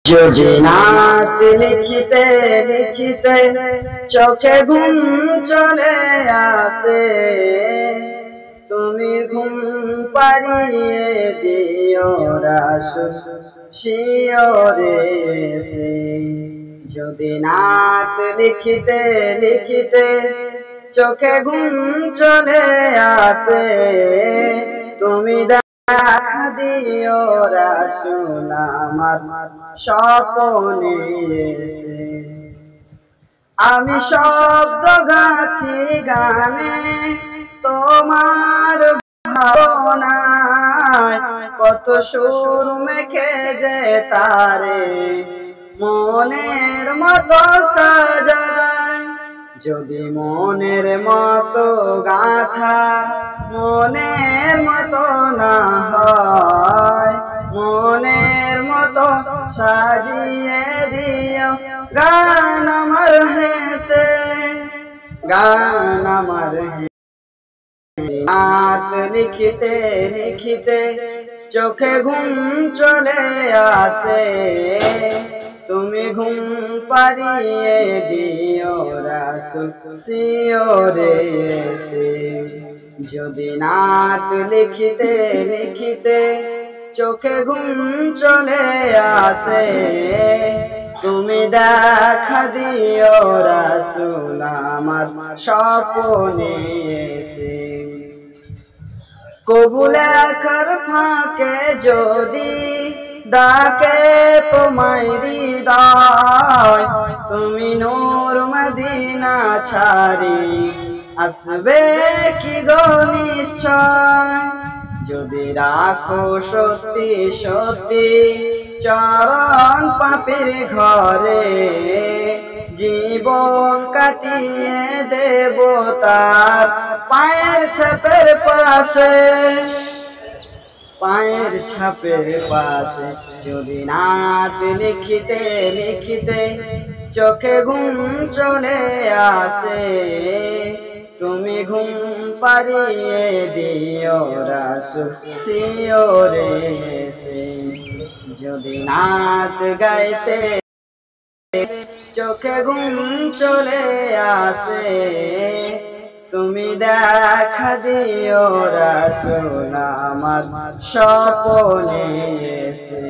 যদি নাত লিখিতে লিখিতে চোখে ঘুম চলে আসে, তুমি ঘুম পাড়িয়ে দিও রাসূল শিয়রে এসে। যদি নাত লিখিতে লিখিতে চোখে ঘুম চলে আসে, তুমি দেখা দিও রাসূল আমার স্বপ্নে এসে। আমি শব্দ গাঁথি গানে তোমার ভাবনায়, কত সুর মেখে যে তারে মনের মতো সাজায়। যদি মনের মতো গাঁথা মনের মতো না হয়, মনের মতো সাজিয়ে দিও গান আমার হেসে, গান আমার হেসে। নাত লিখিতে লিখিতে চোখে ঘুম চলে আসে, তুমি ঘুম পাড়িয়ে দিও রাসূল শিয়রে এসে। যদি নাত লিখিতে লিখিতে চোখে ঘুম চলে আসে, তুমি দেখা দিও রাসূল আমার স্বপ্নে এসে। কবু লেখার ফাঁকে যদি ডাকে তোমায় হৃদয়, তুমি নূর মদিনা ছাড়ি আসবে কি গো নিশ্চয়। যদি রাখো সত্যি সত্যি চরণ পাপীর ঘরে, জীবন কাটিয়ে দেব তার পায়ের ছাপের পাশে, পায়ের ছাপের পাশে। যদি নাত লিখিতে লিখিতে চোখে ঘুম চলে আসে, তুমি ঘুম পাড়িয়ে দিও রাসূল শিয়রে এসে। যদি নাত গাইতে চোখে ঘুম চলে আসে, তুমি দেখা দিও রাসূল আমার স্বপ্নে এসে।